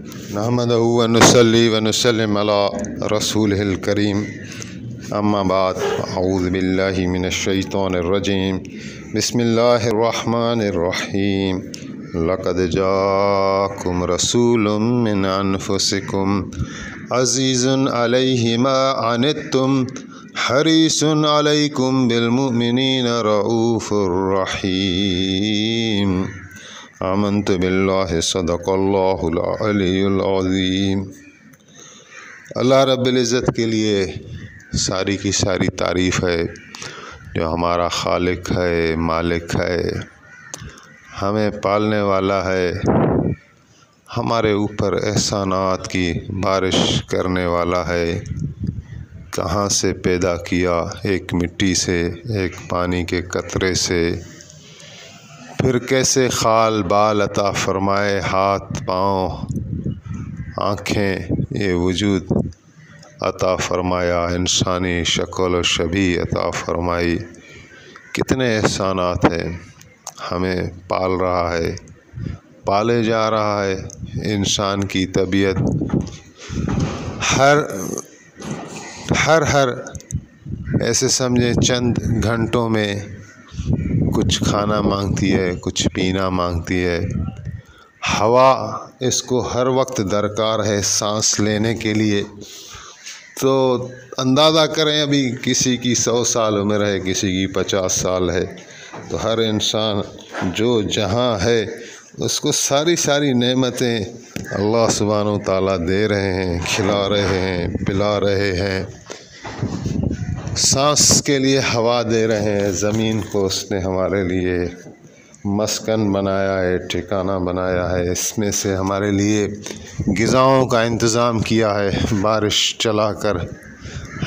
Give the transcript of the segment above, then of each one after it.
نحمده ونصلي ونسلم على رسوله الكريم اما بعد اعوذ بالله من الشيطان الرجيم بسم الله الرحمن الرحيم لقد جاءكم رسول من انفسكم عزيز عليه ما عنتم حريص عليكم بالمؤمنين رؤوف رحيم آمنت باللہ صدق اللہ العلی العظیم۔ اللہ رب العزت کے لیے ساری کی ساری تعریف ہے، جو ہمارا خالق ہے، مالک ہے، ہمیں پالنے والا ہے، ہمارے اوپر احسانات کی بارش کرنے والا ہے۔ کہاں سے پیدا کیا؟ ایک مٹی سے، ایک پانی کے قطرے سے، پھر کیسے خال بال عطا فرمائے، ہاتھ پاؤں آنکھیں، یہ وجود عطا فرمایا، انسانی شکل و شبیہ عطا فرمائی۔ کتنے احسانات ہیں، ہمیں پال رہا ہے، پالے جا رہا ہے۔ انسان کی طبیعت ہر ایسے سمجھے چند گھنٹوں میں کچھ کھانا مانگتی ہے، کچھ پینا مانگتی ہے۔ ہوا اس کو ہر وقت درکار ہے سانس لینے کے لیے۔ تو اندازہ کریں، ابھی کسی کی 100 سال عمر ہے، کسی کی 50 سال ہے، تو ہر انسان جو جہاں ہے اس کو ساری نعمتیں اللہ سبحانہ و تعالیٰ دے رہے ہیں، کھلا رہے ہیں، پلا رہے ہیں۔ سانس کے لیے ہوا دے رہے ہیں، زمین کو اس نے ہمارے لیے مسکن بنایا ہے، ٹھکانہ بنایا ہے، اس میں سے ہمارے لیے غذاؤں کا انتظام کیا ہے، بارش چلا کر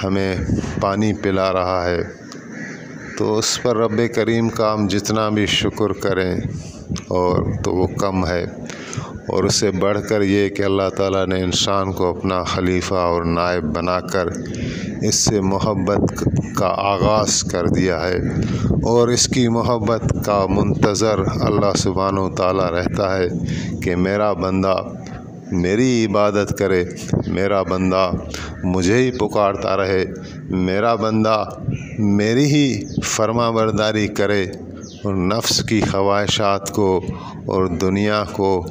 ہمیں پانی پلا رہا ہے۔ تو اس پر رب کریم کا ہم جتنا بھی شکر کریں اور تو وہ کم ہے، اور اسے بڑھ کر یہ کہ اللہ تعالیٰ نے انسان کو اپنا خلیفہ اور نائب بنا کر اس سے محبت کا آغاز کر دیا ہے، اور اس کی محبت کا منتظر اللہ سبحانہ و تعالیٰ رہتا ہے کہ میرا بندہ میری عبادت کرے، میرا بندہ مجھے ہی پکارتا رہے، میرا بندہ میری ہی فرما برداری کرے، اور نفس کی خواہشات کو اور دنیا کو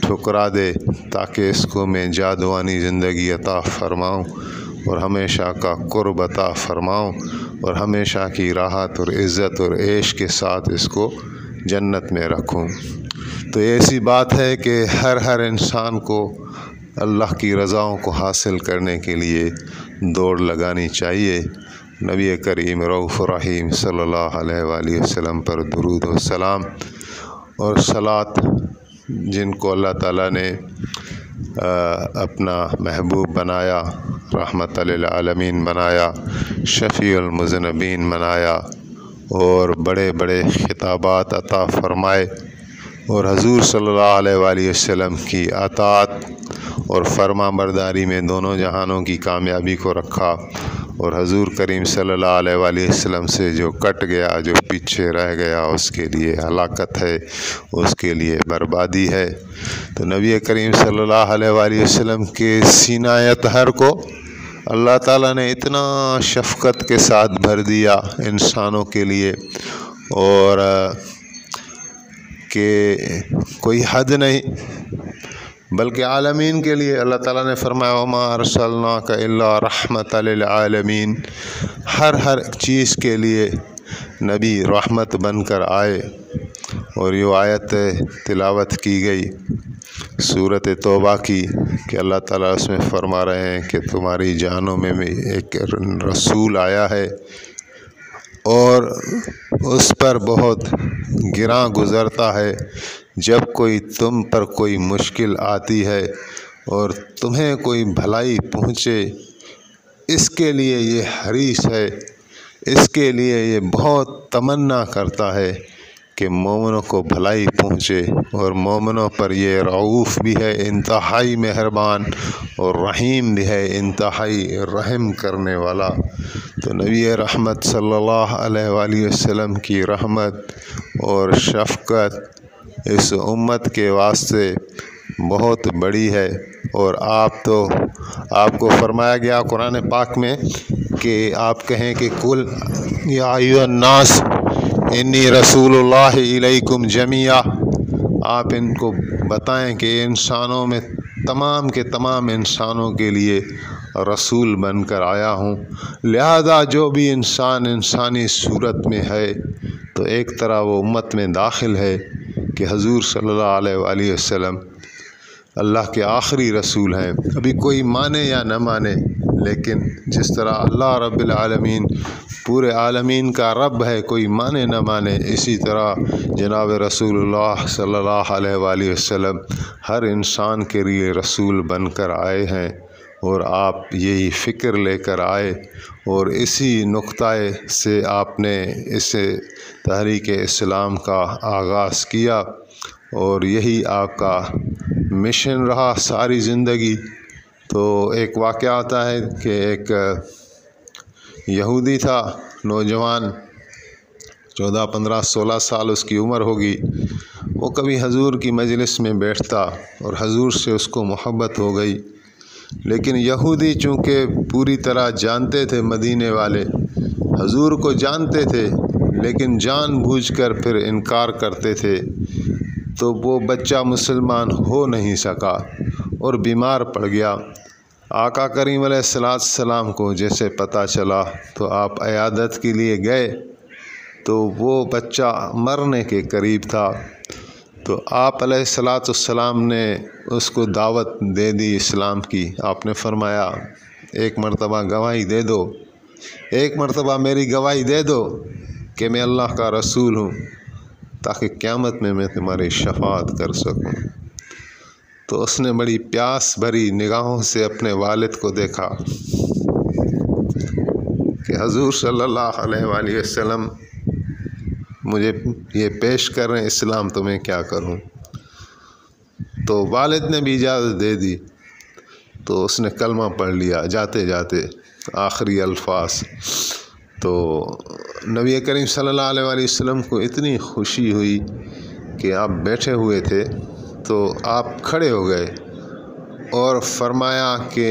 ٹھکرا دے، تاکہ اس کو میں جادوانی زندگی عطا فرماؤں اور ہمیشہ کا قرب عطا فرماؤں، اور ہمیشہ کی راحت اور عزت اور عیش کے ساتھ اس کو جنت میں رکھوں۔ تو ایسی بات ہے کہ ہر انسان کو اللہ کی رضاؤں کو حاصل کرنے کے لیے دوڑ لگانی چاہیے۔ نبی کریم رؤوف رحیم صلی اللہ علیہ وآلہ وسلم پر درود و سلام اور صلوات، جن کو اللہ تعالیٰ نے اپنا محبوب بنایا، رحمت للعالمین بنایا، شفیع المذنبین بنایا، اور بڑے بڑے خطابات عطا فرمائے، اور حضور صلی اللہ علیہ وآلہ وسلم کی اطاعت اور فرما برداری میں دونوں جہانوں کی کامیابی کو رکھا، اور حضور کریم صلی اللہ علیہ وآلہ وسلم سے جو کٹ گیا، جو پیچھے رہ گیا، اس کے لیے ہلاکت ہے، اس کے لیے بربادی ہے۔ تو نبی کریم صلی اللہ علیہ وآلہ وسلم کے سینہ اطہر کو اللہ تعالیٰ نے اتنا شفقت کے ساتھ بھر دیا انسانوں کے لیے، اور کہ کوئی حد نہیں، بلکہ عالمین کے لیے اللہ تعالیٰ نے فرمایا وَمَا أَرْسَلْنَاكَ إِلَّا رَحْمَةً لِلْعَالَمِينَ۔ ہر چیز کے لیے نبی رحمت بن کر آئے، اور یہ آیت تلاوت کی گئی سورۃ توبہ کی کہ اللہ تعالیٰ اس میں فرما رہے ہیں کہ تمہاری جانوں میں بھی ایک رسول آیا ہے، اور اس پر بہت گراں گزرتا ہے جب کوئی تم پر کوئی مشکل آتی ہے اور تمہیں کوئی بھلائی پہنچے، اس کے لیے یہ حریص ہے، اس کے لیے یہ بہت تمنا کرتا ہے کہ مومنوں کو بھلائی پہنچے، اور مومنوں پر یہ رعوف بھی ہے، انتہائی مہربان، اور رحیم بھی ہے، انتہائی رحم کرنے والا۔ تو نبی رحمت صلی اللہ علیہ وآلہ وسلم کی رحمت اور شفقت اس امت کے واسطے بہت بڑی ہے، اور آپ کو فرمایا گیا قرآن پاک میں کہ آپ کہیں کہ کل یا ایھا الناس انی رسول اللہ الیکم جمیعا، آپ ان کو بتائیں کہ انسانوں میں تمام کے تمام انسانوں کے لیے رسول بن کر آیا ہوں، لہذا جو بھی انسان انسانی صورت میں ہے تو ایک طرح وہ امت میں داخل ہے کہ حضور صلی اللہ علیہ وآلہ وسلم اللہ کے آخری رسول ہیں۔ ابھی کوئی مانے یا نہ مانے، لیکن جس طرح اللہ رب العالمین پورے عالمین کا رب ہے، کوئی مانے نہ مانے، اسی طرح جناب رسول اللہ صلی اللہ علیہ وآلہ وسلم ہر انسان کے لیے رسول بن کر آئے ہیں، اور آپ یہی فکر لے کر آئے، اور اسی نقطہ سے آپ نے اس تحریک اسلام کا آغاز کیا، اور یہی آپ کا مشن رہا ساری زندگی۔ تو ایک واقعہ آتا ہے کہ ایک یہودی تھا، نوجوان، 14 15 16 سال اس کی عمر ہوگی، وہ کبھی حضور کی مجلس میں بیٹھتا اور حضور سے اس کو محبت ہو گئی، لیکن یہودی چونکہ پوری طرح جانتے تھے، مدینے والے حضور کو جانتے تھے لیکن جان بوجھ کر پھر انکار کرتے تھے، تو وہ بچہ مسلمان ہو نہیں سکا اور بیمار پڑ گیا۔ آقا کریم علیہ السلام کو جیسے پتہ چلا تو آپ عیادت کے لیے گئے، تو وہ بچہ مرنے کے قریب تھا، تو آپ علیہ السلام نے اس کو دعوت دے دی اسلام کی۔ آپ نے فرمایا ایک مرتبہ گواہی دے دو، ایک مرتبہ میری گواہی دے دو کہ میں اللہ کا رسول ہوں، تاکہ قیامت میں تمہاری شفاعت کر سکوں۔ تو اس نے بڑی پیاس بھری نگاہوں سے اپنے والد کو دیکھا کہ حضور صلی اللہ علیہ وآلہ وسلم مجھے یہ پیش کر رہے ہیں اسلام، تو میں کیا کروں؟ تو والد نے بھی اجازت دے دی، تو اس نے کلمہ پڑھ لیا جاتے جاتے آخری الفاظ۔ تو نبی کریم صلی اللہ علیہ وآلہ وسلم کو اتنی خوشی ہوئی کہ آپ بیٹھے ہوئے تھے تو آپ کھڑے ہو گئے اور فرمایا کہ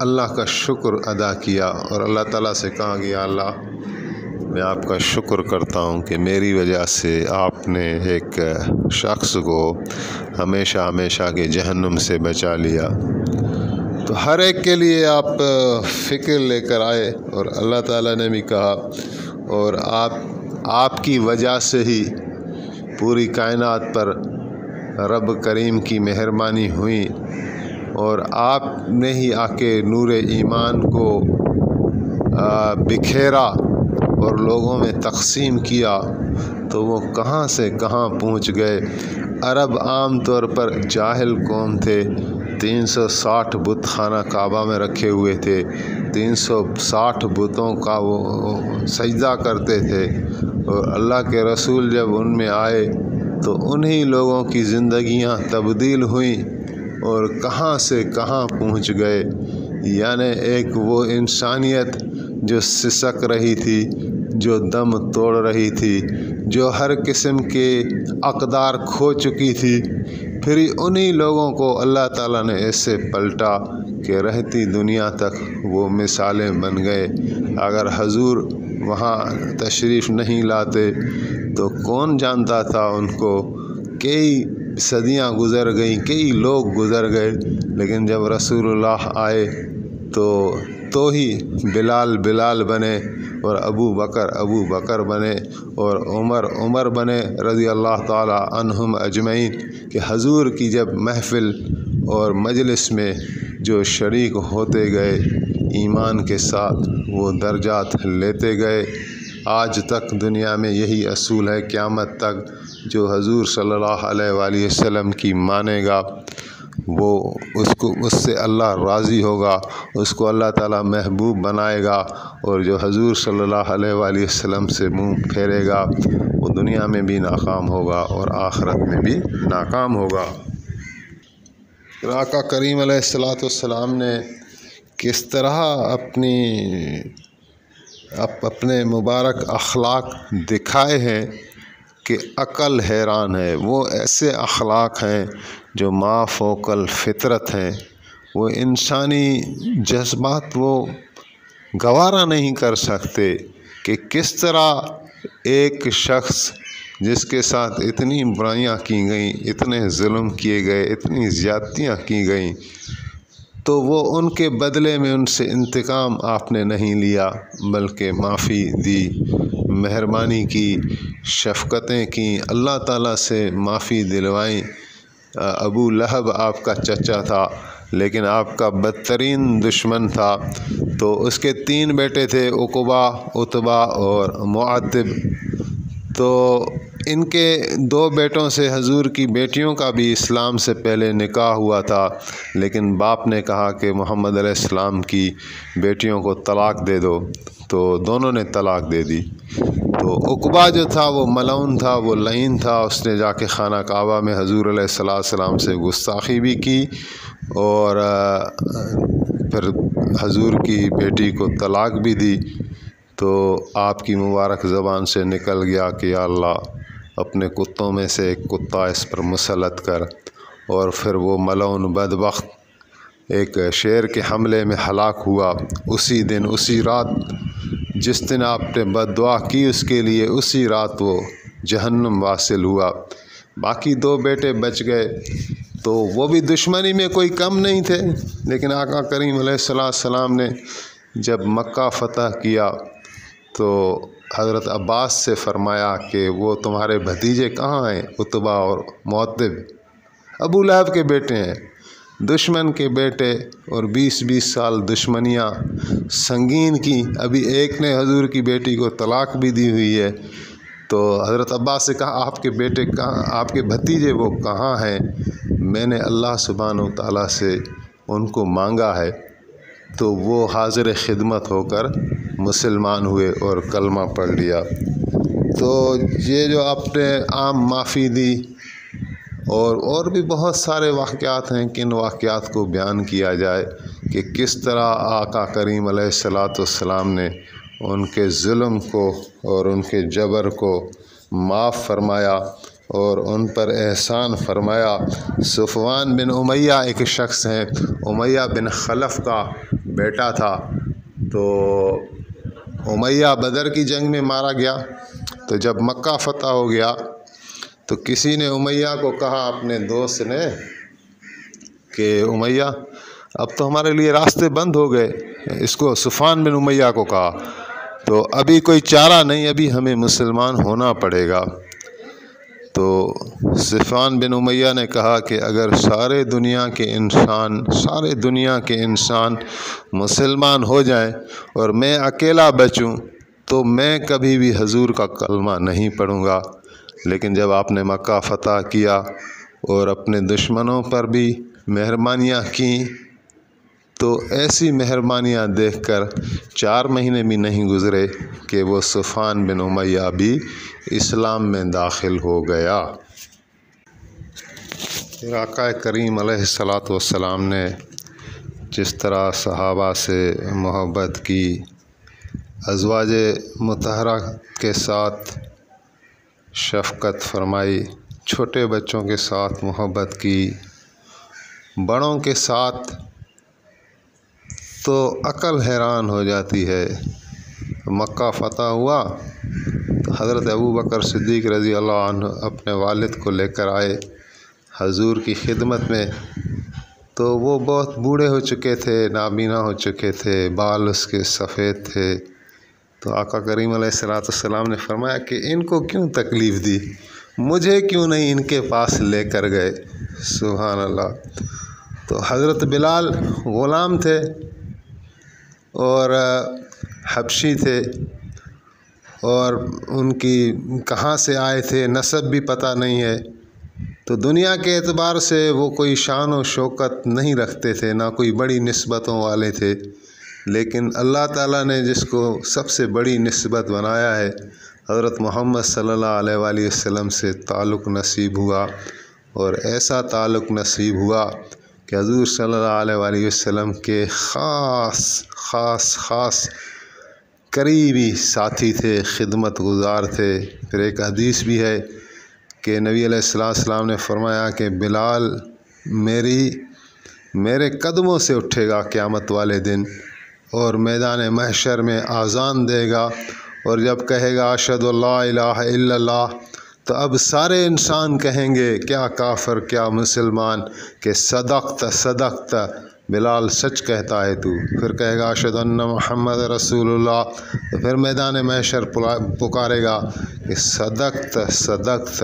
اللہ کا شکر ادا کیا، اور اللہ تعالیٰ سے کہا کہ یا اللہ، میں آپ کا شکر کرتا ہوں کہ میری وجہ سے آپ نے ایک شخص کو ہمیشہ ہمیشہ کے جہنم سے بچا لیا۔ تو ہر ایک کے لیے آپ فکر لے کر آئے، اور اللہ تعالیٰ نے بھی کہا، اور آپ کی وجہ سے ہی پوری کائنات پر رب کریم کی مہربانی ہوئی، اور آپ نے ہی آ کے نور ایمان کو بکھیرا اور لوگوں میں تقسیم کیا، تو وہ کہاں سے کہاں پہنچ گئے۔ عرب عام طور پر جاہل قوم تھے، 360 بت خانہ کعبہ میں رکھے ہوئے تھے، 360 بتوں کا وہ سجدہ کرتے تھے، اور اللہ کے رسول جب ان میں آئے تو انہی لوگوں کی زندگیاں تبدیل ہوئیں اور کہاں سے کہاں پہنچ گئے۔ یعنی ایک وہ انسانیت جو سسک رہی تھی، جو دم توڑ رہی تھی، جو ہر قسم کے اقدار کھو چکی تھی، پھر انہی لوگوں کو اللہ تعالیٰ نے ایسے پلٹا کہ رہتی دنیا تک وہ مثالیں بن گئے۔ اگر حضور وہاں تشریف نہیں لاتے تو کون جانتا تھا ان کو؟ کئی صدیاں گزر گئیں، کئی لوگ گزر گئے، لیکن جب رسول اللہ آئے تو ہی بلال بنے، اور ابو بکر بنے، اور عمر بنے رضی اللہ تعالی عنہم اجمعین، کہ حضور کی جب محفل اور مجلس میں جو شریک ہوتے گئے ایمان کے ساتھ، وہ درجات لیتے گئے۔ آج تک دنیا میں یہی اصول ہے، قیامت تک جو حضور صلی اللہ علیہ وآلہ وسلم کی مانے گا وہ اس سے اللہ راضی ہوگا، اس کو اللہ تعالیٰ محبوب بنائے گا، اور جو حضور صلی اللہ علیہ وآلہ وسلم سے منہ پھیرے گا وہ دنیا میں بھی ناکام ہوگا اور آخرت میں بھی ناکام ہوگا۔ آقا کریم علیہ السلام نے کس طرح اپنے مبارک اخلاق دکھائے ہیں کہ عقل حیران ہے۔ وہ ایسے اخلاق ہیں جو ما فوق الفطرت ہیں، وہ انسانی جذبات وہ گوارا نہیں کر سکتے کہ کس طرح ایک شخص جس کے ساتھ اتنی برائیاں کی گئیں، اتنے ظلم کیے گئے، اتنی زیادتیاں کی گئیں، تو وہ ان کے بدلے میں ان سے انتقام آپ نے نہیں لیا، بلکہ معافی دی، مہربانی کی، شفقتیں کیں، اللہ تعالیٰ سے معافی دلوائیں۔ ابو لہب آپ کا چچا تھا، لیکن آپ کا بدترین دشمن تھا، تو اس کے 3 بیٹے تھے، عقبہ، عتبہ اور معتب۔ تو ان کے 2 بیٹوں سے حضور کی بیٹیوں کا بھی اسلام سے پہلے نکاح ہوا تھا، لیکن باپ نے کہا کہ محمد علیہ السلام کی بیٹیوں کو طلاق دے دو، تو دونوں نے طلاق دے دی۔ تو عقبہ جو تھا وہ ملعون تھا، وہ لعین تھا، اس نے جا کے خانہ کعبہ میں حضور علیہ السلام سے گستاخی بھی کی اور پھر حضور کی بیٹی کو طلاق بھی دی۔ تو آپ کی مبارک زبان سے نکل گیا کہ یا اللہ اپنے کتوں میں سے ایک کتا اس پر مسلط کر، اور پھر وہ ملعون بدبخت ایک شیر کے حملے میں ہلاک ہوا۔ اسی دن، اسی رات، جس دن آپ نے بد دعا کی اس کے لیے، اسی رات وہ جہنم واصل ہوا۔ باقی 2 بیٹے بچ گئے، تو وہ بھی دشمنی میں کوئی کم نہیں تھے، لیکن آقا کریم علیہ السلام نے جب مکہ فتح کیا تو حضرت عباس سے فرمایا کہ وہ تمہارے بھتیجے کہاں ہیں؟ عتبہ اور معتب ابو لہب کے بیٹے ہیں، دشمن کے بیٹے، اور 20 سال دشمنیاں سنگین کی۔ ابھی ایک نے حضور کی بیٹی کو طلاق بھی دی ہوئی ہے۔ تو حضرت عباس سے کہا آپ کے بیٹے کہاں، آپ کے بھتیجے وہ کہاں ہیں؟ میں نے اللہ سبحانہ و تعالیٰ سے ان کو مانگا ہے۔ تو وہ حاضر خدمت ہو کر مسلمان ہوئے اور کلمہ پڑھ لیا۔ تو یہ جو آپ نے عام معافی دی، اور بھی بہت سارے واقعات ہیں، کن واقعات کو بیان کیا جائے کہ کس طرح آقا کریم علیہ السلام نے ان کے ظلم کو اور ان کے جبر کو معاف فرمایا اور ان پر احسان فرمایا۔ صفوان بن امیہ ایک شخص ہیں، امیہ بن خلف کا بیٹا تھا۔ تو امیہ بدر کی جنگ میں مارا گیا۔ تو جب مکہ فتح ہو گیا تو کسی نے امیہ کو کہا اپنے دوست نے کہ امیہ اب تو ہمارے لیے راستے بند ہو گئے، اس کو صفوان بن امیہ کو کہا، تو ابھی کوئی چارہ نہیں، ابھی ہمیں مسلمان ہونا پڑے گا۔ تو صفوان بن امیہ نے کہا کہ اگر سارے دنیا کے انسان مسلمان ہو جائیں اور میں اکیلا بچوں تو میں کبھی بھی حضور کا کلمہ نہیں پڑھوں گا۔ لیکن جب آپ نے مکہ فتح کیا اور اپنے دشمنوں پر بھی مہربانیاں کیں، تو ایسی مہربانیاں دیکھ کر 4 مہینے بھی نہیں گزرے کہ وہ صفوان بن امیہ بھی اسلام میں داخل ہو گیا۔ پھر آقا کریم علیہ السلام نے جس طرح صحابہ سے محبت کی، ازواج مطہرہ کے ساتھ شفقت فرمائی، چھوٹے بچوں کے ساتھ محبت کی، بڑوں کے ساتھ، تو عقل حیران ہو جاتی ہے۔ مکہ فتح ہوا تو حضرت ابوبکر صدیق رضی اللہ عنہ اپنے والد کو لے کر آئے حضور کی خدمت میں۔ تو وہ بہت بوڑھے ہو چکے تھے، نابینا ہو چکے تھے، بال اس کے سفید تھے۔ تو آقا کریم علیہ السلام نے فرمایا کہ ان کو کیوں تکلیف دی، مجھے کیوں نہیں ان کے پاس لے کر گئے؟ سبحان اللہ۔ تو حضرت بلال غلام تھے اور حبشی تھے، اور ان کی کہاں سے آئے تھے نسب بھی پتہ نہیں ہے۔ تو دنیا کے اعتبار سے وہ کوئی شان و شوکت نہیں رکھتے تھے، نہ کوئی بڑی نسبتوں والے تھے، لیکن اللہ تعالیٰ نے جس کو سب سے بڑی نسبت بنایا ہے، حضرت محمد صلی اللہ علیہ وآلہ وسلم سے تعلق نصیب ہوا، اور ایسا تعلق نصیب ہوا کہ حضور صلی اللہ علیہ وآلہ وسلم کے خاص قریبی ساتھی تھے، خدمت گزار تھے۔ پھر ایک حدیث بھی ہے کہ نبی علیہ السلام نے فرمایا کہ بلال میرے قدموں سے اٹھے گا قیامت والے دن، اور میدان محشر میں اذان دے گا، اور جب کہے گا اشہد اللہ الہ الا اللہ، تو اب سارے انسان کہیں گے کیا کافر کیا مسلمان کہ صدقت صدقت، بلال سچ کہتا ہے تو۔ پھر کہے گا اشہد ان محمد رسول اللہ، تو پھر میدان محشر پکارے گا کہ صدقت صدقت۔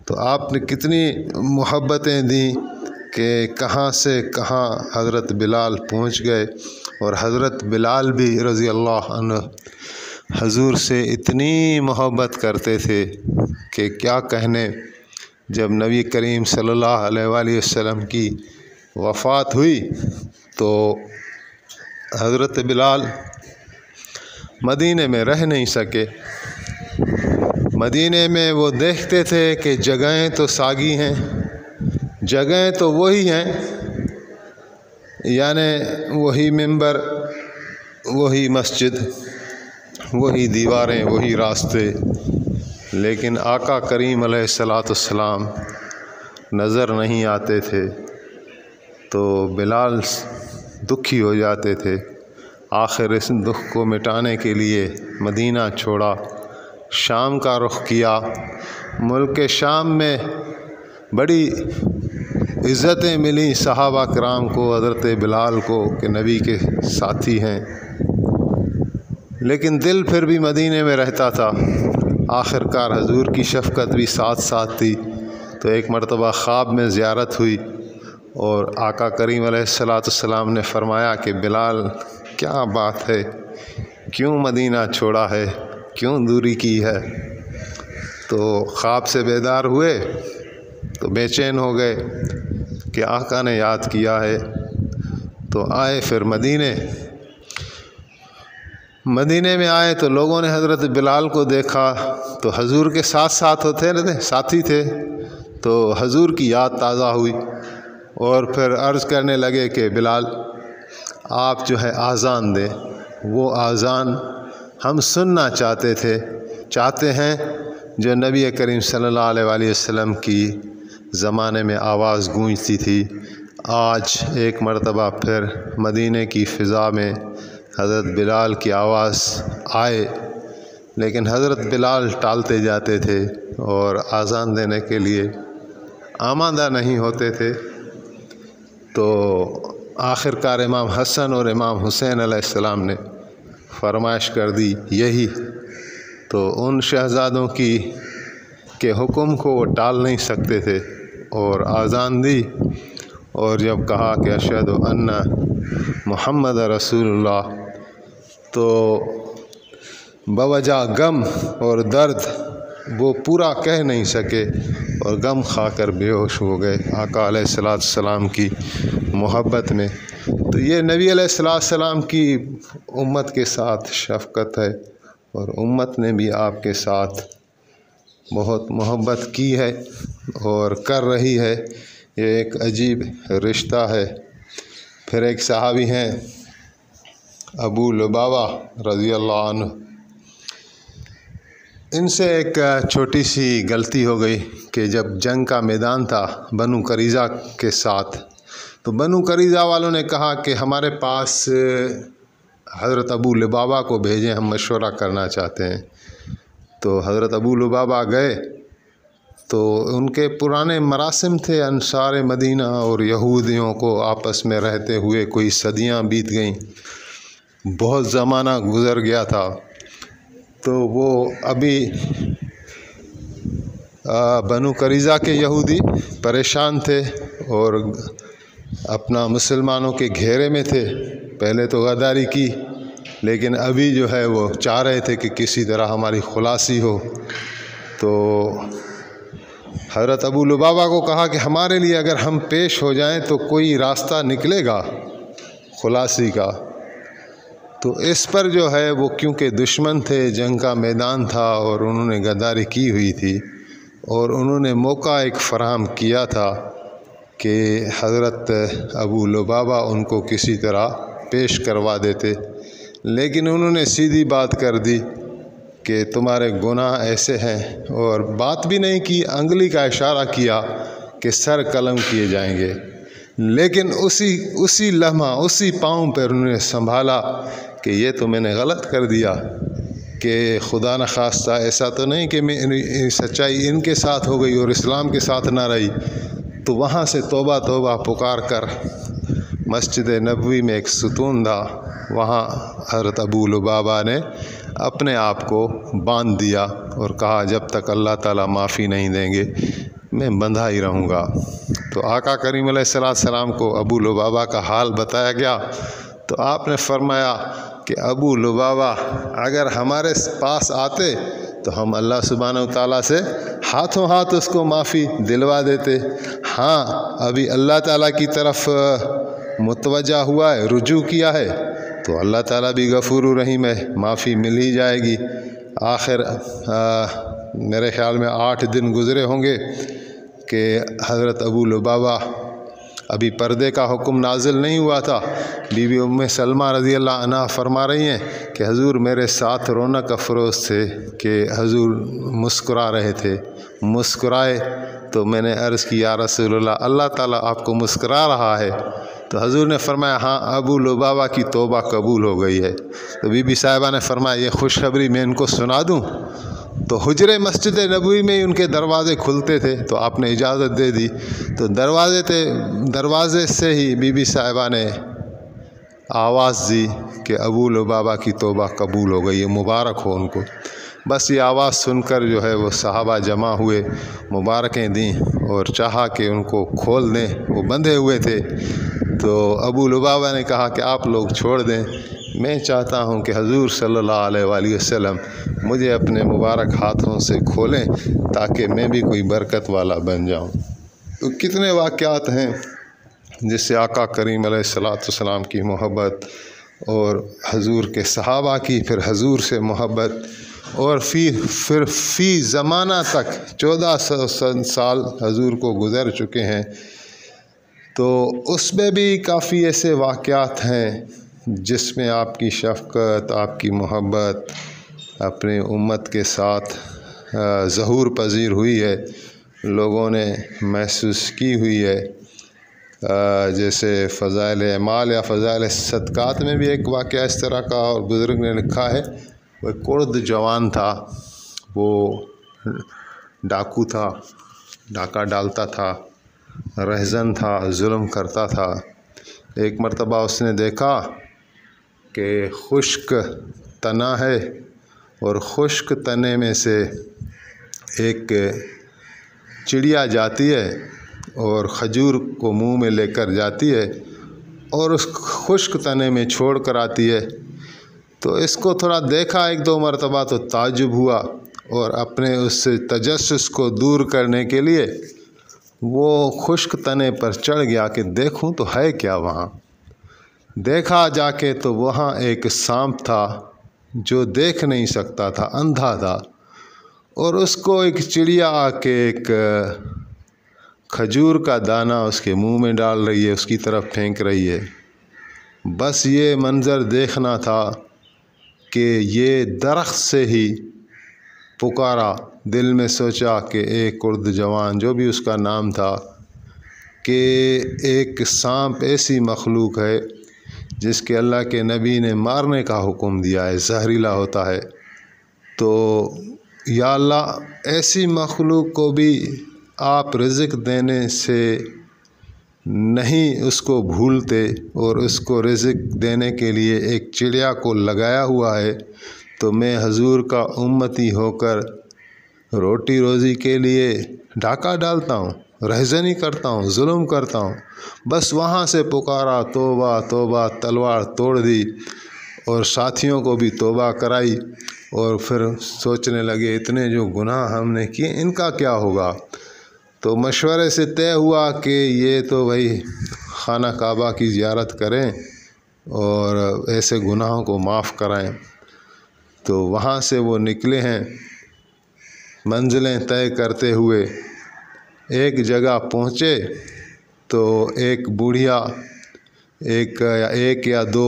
تو آپ نے کتنی محبتیں دیں کہ کہاں سے کہاں حضرت بلال پہنچ گئے، اور حضرت بلال بھی رضی اللہ عنہ حضور سے اتنی محبت کرتے تھے کہ کیا کہنے۔ جب نبی کریم صلی اللہ علیہ وآلہ وسلم کی وفات ہوئی تو حضرت بلال مدینے میں رہ نہیں سکے۔ مدینے میں وہ دیکھتے تھے کہ جگہیں تو ساگی ہیں، جگہیں تو وہی ہیں، یعنی وہی منبر، وہی مسجد، وہی دیواریں، وہی راستے، لیکن آقا کریم علیہ السلام نظر نہیں آتے تھے۔ تو بلال دکھی ہو جاتے تھے۔ آخر اس دکھ کو مٹانے کے لیے مدینہ چھوڑا، شام کا رخ کیا۔ ملک شام میں بڑی عزتیں ملیں صحابہ کرام کو، حضرت بلال کو کہ نبی کے ساتھی ہیں، لیکن دل پھر بھی مدینے میں رہتا تھا۔ آخر کار حضور کی شفقت بھی ساتھ ساتھ تھی، تو ایک مرتبہ خواب میں زیارت ہوئی، اور آقا کریم علیہ السلام نے فرمایا کہ بلال کیا بات ہے، کیوں مدینہ چھوڑا ہے، کیوں دوری کی ہے؟ تو خواب سے بیدار ہوئے تو بے چین ہو گئے کہ آقا نے یاد کیا ہے، تو آئے پھر مدینے میں آئے تو لوگوں نے حضرت بلال کو دیکھا تو حضور کے ساتھی تھے، تو حضور کی یاد تازہ ہوئی، اور پھر عرض کرنے لگے کہ بلال آپ جو ہے اذان دیں۔ وہ اذان ہم سننا چاہتے ہیں جو نبی کریم صلی اللہ علیہ وآلہ وسلم کی زمانے میں آواز گونجتی تھی۔ آج ایک مرتبہ پھر مدینے کی فضا میں حضرت بلال کی آواز آئے، لیکن حضرت بلال ٹالتے جاتے تھے اور اذان دینے کے لیے آمادہ نہیں ہوتے تھے۔ تو آخر کار امام حسن اور امام حسین علیہ السلام نے فرمائش کر دی یہی، تو ان شہزادوں کے حکم کو وہ ٹال نہیں سکتے تھے، اور اذان دی، اور جب کہا کہ اشہد ان محمد رسول اللہ، تو بوجہ غم اور درد وہ پورا کہہ نہیں سکے، اور غم کھا کر بے ہوش ہو گئے آقا علیہ السلام کی محبت میں۔ تو یہ نبی علیہ السلام کی امت کے ساتھ شفقت ہے، اور امت نے بھی آپ کے ساتھ بہت محبت کی ہے اور کر رہی ہے۔ یہ ایک عجیب رشتہ ہے۔ پھر ایک صحابی ہیں ابو لبابہ رضی اللہ عنہ، ان سے ایک چھوٹی سی غلطی ہو گئی کہ جب جنگ کا میدان تھا بنو قریظہ کے ساتھ، تو بنو قریظہ والوں نے کہا کہ ہمارے پاس حضرت ابو لبابہ کو بھیجیں، ہم مشورہ کرنا چاہتے ہیں۔ تو حضرت ابو لبابہ گئے، تو ان کے پرانے مراسم تھے انصار مدینہ اور یہودیوں کو آپس میں رہتے ہوئے کوئی صدیاں بیت گئیں، بہت زمانہ گزر گیا تھا۔ تو وہ ابھی بنو قریظہ کے یہودی پریشان تھے اور اپنا مسلمانوں کے گھیرے میں تھے۔ پہلے تو غداری کی، لیکن ابھی جو ہے وہ چاہ رہے تھے کہ کسی طرح ہماری خلاصی ہو۔ تو حضرت ابو لبابہ کو کہا کہ ہمارے لیے اگر ہم پیش ہو جائیں تو کوئی راستہ نکلے گا خلاصی کا۔ تو اس پر جو ہے وہ کیونکہ دشمن تھے، جنگ کا میدان تھا اور انہوں نے غداری کی ہوئی تھی، اور انہوں نے موقع ایک فراہم کیا تھا کہ حضرت ابو لبابہ ان کو کسی طرح پیش کروا دیتے، لیکن انہوں نے سیدھی بات کر دی کہ تمہارے گناہ ایسے ہیں، اور بات بھی نہیں کی، انگلی کا اشارہ کیا کہ سر قلم کیے جائیں گے۔ لیکن اسی لمحہ اسی پاؤں پر انہوں نے سنبھالا کہ یہ تو میں نے غلط کر دیا، کہ خدا نخواستہ ایسا تو نہیں کہ میری سچائی ان کے ساتھ ہو گئی اور اسلام کے ساتھ نہ رہی۔ تو وہاں سے توبہ توبہ پکار کر مسجد نبوی میں ایک ستون تھا، وہاں حضرت ابو لبابہ نے اپنے آپ کو باندھ دیا اور کہا جب تک اللہ تعالیٰ معافی نہیں دیں گے میں بندھا ہی رہوں گا۔ تو آقا کریم علیہ السلام کو ابو لبابہ کا حال بتایا گیا، تو آپ نے فرمایا کہ ابو لبابہ اگر ہمارے پاس آتے تو ہم اللہ سبحانہ وتعالیٰ سے ہاتھوں ہاتھ اس کو معافی دلوا دیتے۔ ہاں ابھی اللہ تعالیٰ کی طرف متوجہ ہوا ہے، رجوع کیا ہے، تو اللہ تعالیٰ بھی غفور رحیم ہے، معافی مل ہی جائے گی۔ آخر میرے خیال میں 8 دن گزرے ہوں گے کہ حضرت ابو لبابہ، ابھی پردے کا حکم نازل نہیں ہوا تھا، بی بی ام سلمہ رضی اللہ عنہا فرما رہی ہیں کہ حضور میرے ساتھ رونق افروز تھے کہ حضور مسکرا رہے تھے، مسکرائے تو میں نے عرض کی یا رسول اللہ، اللہ تعالیٰ آپ کو مسکرا رہا ہے؟ تو حضور نے فرمایا ہاں ابو لبابہ کی توبہ قبول ہو گئی ہے۔ تو بی بی صاحبہ نے فرمایا یہ خوشخبری میں ان کو سنا دوں؟ تو حجرے مسجد نبوی میں ان کے دروازے کھلتے تھے، تو آپ نے اجازت دے دی۔ تو دروازے سے ہی بی بی صاحبہ نے آواز دی کہ ابو لبابہ کی توبہ قبول ہو گئی ہے، مبارک ہو ان کو۔ بس یہ آواز سن کر جو ہے وہ صحابہ جمع ہوئے، مبارکیں دیں اور چاہا کہ ان کو کھول دیں، وہ بندھے ہوئے تھے۔ تو ابو لبابہ نے کہا کہ آپ لوگ چھوڑ دیں، میں چاہتا ہوں کہ حضور صلی اللہ علیہ وآلہ وسلم مجھے اپنے مبارک ہاتھوں سے کھولیں تاکہ میں بھی کوئی برکت والا بن جاؤں۔ تو کتنے واقعات ہیں جس سے آقا کریم علیہ السلام کی محبت اور حضور کے صحابہ کی پھر حضور سے محبت، اور پھر فی زمانہ تک 1400 سال حضور کو گزر چکے ہیں، تو اس میں بھی کافی ایسے واقعات ہیں جس میں آپ کی شفقت، آپ کی محبت اپنی امت کے ساتھ ظہور پذیر ہوئی ہے، لوگوں نے محسوس کی ہوئی ہے۔ جیسے فضائل اعمال یا فضائل صدقات میں بھی ایک واقعہ اس طرح کا اور بزرگ نے لکھا ہے، وہ ایک کرد جوان تھا، وہ ڈاکو تھا، ڈاکہ ڈالتا تھا، رہزن تھا، ظلم کرتا تھا۔ ایک مرتبہ اس نے دیکھا کہ خشک تنا ہے اور خشک تنے میں سے ایک چڑیا جاتی ہے اور کھجور کو منہ میں لے کر جاتی ہے اور اس خشک تنے میں چھوڑ کر آتی ہے۔ تو اس کو تھوڑا دیکھا 1-2 مرتبہ تو تعجب ہوا، اور اپنے اس تجسس کو دور کرنے کے لیے وہ خشک تنے پر چڑھ گیا کہ دیکھوں تو ہے کیا وہاں۔ دیکھا جا کے تو وہاں ایک سانپ تھا جو دیکھ نہیں سکتا تھا، اندھا تھا، اور اس کو ایک چڑیا آ کے ایک کھجور کا دانہ اس کے منہ میں ڈال رہی ہے، اس کی طرف پھینک رہی ہے۔ بس یہ منظر دیکھنا تھا کہ یہ درخت سے ہی پکارا، دل میں سوچا کہ ایک کرد جوان جو بھی اس کا نام تھا، کہ ایک سانپ ایسی مخلوق ہے جس کے اللہ کے نبی نے مارنے کا حکم دیا ہے، زہریلا ہوتا ہے، تو یا اللہ ایسی مخلوق کو بھی آپ رزق دینے سے نہیں اس کو بھولتے اور اس کو رزق دینے کے لیے ایک چڑیا کو لگایا ہوا ہے، تو میں حضور کا امتی ہو کر روٹی روزی کے لیے ڈاکہ ڈالتا ہوں، رہزنی کرتا ہوں، ظلم کرتا ہوں۔ بس وہاں سے پکارا، توبہ توبہ، تلوار توڑ دی اور ساتھیوں کو بھی توبہ کرائی، اور پھر سوچنے لگے اتنے جو گناہ ہم نے کیے ان کا کیا ہوگا۔ تو مشورے سے طے ہوا کہ یہ تو بھائی خانہ کعبہ کی زیارت کریں اور ایسے گناہوں کو معاف کرائیں۔ تو وہاں سے وہ نکلے ہیں، منزلیں طے کرتے ہوئے ایک جگہ پہنچے تو ایک بوڑھیا ایک یا 2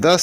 10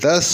10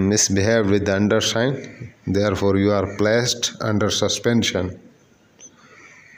misbehaved with the undersigned, therefore you are placed under suspension।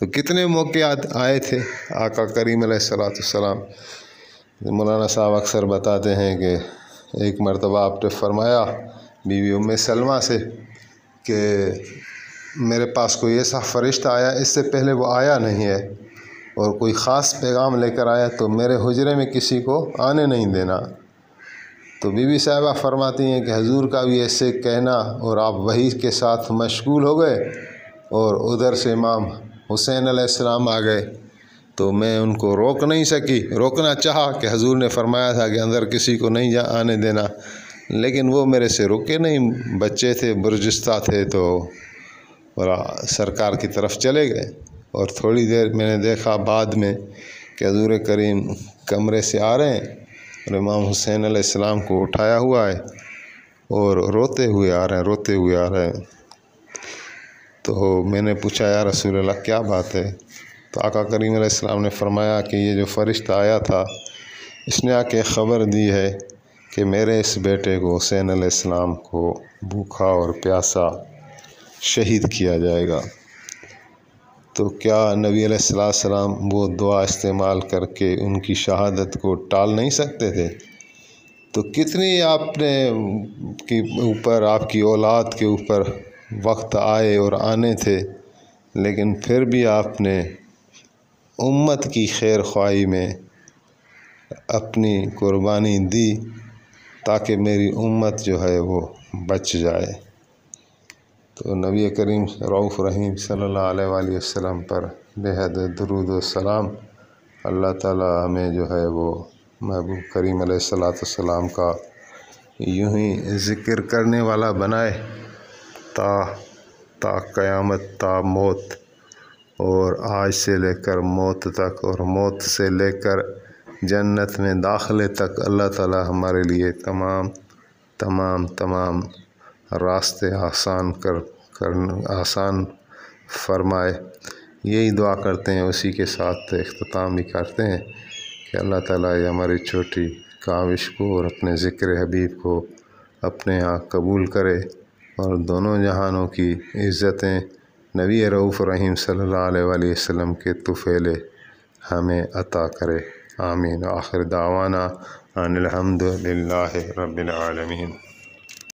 تو کتنے موقعات آئے تھے آقا کریم علیہ السلام. مولانا صاحب اکثر بتاتے ہیں کہ ایک مرتبہ آپ نے فرمایا بیوی ام سلمہ سے کہ میرے پاس کوئی ایسا فرشتہ آیا، اس سے پہلے وہ آیا نہیں ہے، اور کوئی خاص پیغام لے کر آیا تو میرے حجرے میں کسی کو آنے نہیں دینا. تو بی بی صاحبہ فرماتی ہیں کہ حضور کا بھی ایسے کہنا اور آپ وحی کے ساتھ مشغول ہو گئے، اور ادھر سے امام حسین علیہ السلام آ گئے تو میں ان کو روک نہیں سکی. روکنا چاہا کہ حضور نے فرمایا تھا کہ اندر کسی کو نہیں آنے دینا، لیکن وہ میرے سے رکے نہیں. بچے تھے، برجستہ تھے، تو سرکار کی طرف چلے گئے. اور تھوڑی دیر میں نے دیکھا بعد میں کہ حضور کریم کمرے سے آ رہے ہیں اور امام حسین علیہ السلام کو اٹھایا ہوا ہے اور روتے ہوئے آ رہے ہیں. تو میں نے پوچھا یا رسول اللہ کیا بات ہے؟ تو آقا کریم علیہ السلام نے فرمایا کہ یہ جو فرشتہ آیا تھا اس نے آ کے خبر دی ہے کہ میرے اس بیٹے کو حسین علیہ السلام کو بھوکا اور پیاسا شہید کیا جائے گا. تو کیا نبی علیہ السلام وہ دعا استعمال کر کے ان کی شہادت کو ٹال نہیں سکتے تھے؟ تو کتنی آپ نے کی اوپر، آپ کی اولاد کے اوپر وقت آئے اور آنے تھے، لیکن پھر بھی آپ نے امت کی خیر خواہی میں اپنی قربانی دی تاکہ میری امت جو ہے وہ بچ جائے. تو نبی کریم رؤوف رحیم صلی اللہ علیہ وآلہ وسلم پر بے حد درود و سلام. اللہ تعالی ہمیں جو ہے وہ محبوب کریم علیہ السلام کا یوں ہی ذکر کرنے والا بنائے تا قیامت، تا موت، اور آج سے لے کر موت تک، اور موت سے لے کر جنت میں داخلے تک اللہ تعالی ہمارے لیے تمام راستے آسان فرمائے. یہی دعا کرتے ہیں، اسی کے ساتھ اختتام بھی کرتے ہیں کہ اللہ تعالیٰ یہ ہماری چھوٹی کاوش کو اور اپنے ذکر حبیب کو اپنے ہاں قبول کرے، اور دونوں جہانوں کی عزتیں نبی رؤوف رحیم صلی اللہ علیہ وآلہ وسلم کے طفیلے ہمیں عطا کرے. آمین. آخر دعوانا ان الحمد للہ رب العالمین.